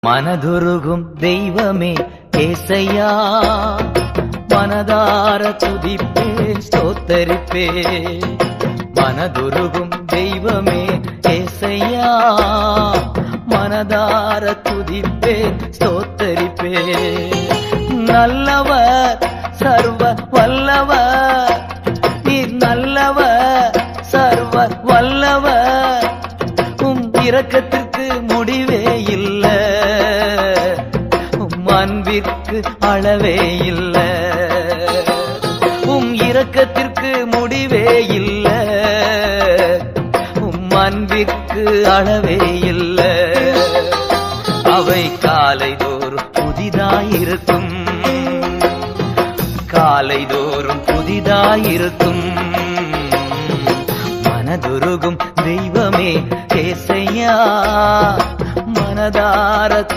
மனதுருகும் தெய்வமே ஏசையா, மனதார துதிப்பேன் ஸ்தோத்தரிப்பேன். மனதுருகும் தெய்வமே ஏசையா, மனதார துதிப்பேன் ஸ்தோத்தரிப்பேன். நல்லவர் சர்வ வல்லவர், நீர் நல்லவர் சர்வ வல்லவர். உம் இரக்கத்திற்கு முடிவே இல்லை, உம் அன்பிற்கு அளவே இல்லை. உம் இரக்கத்திற்கு முடிவே இல்லை, உம் அன்பிற்கு அளவே இல்லை. அவை காலைதோறும் புதிதாயிருக்கும், காலைதோறும் புதிதாயிருக்கும். மனதுருகும் தெய்வமே ஏசையா, மனதார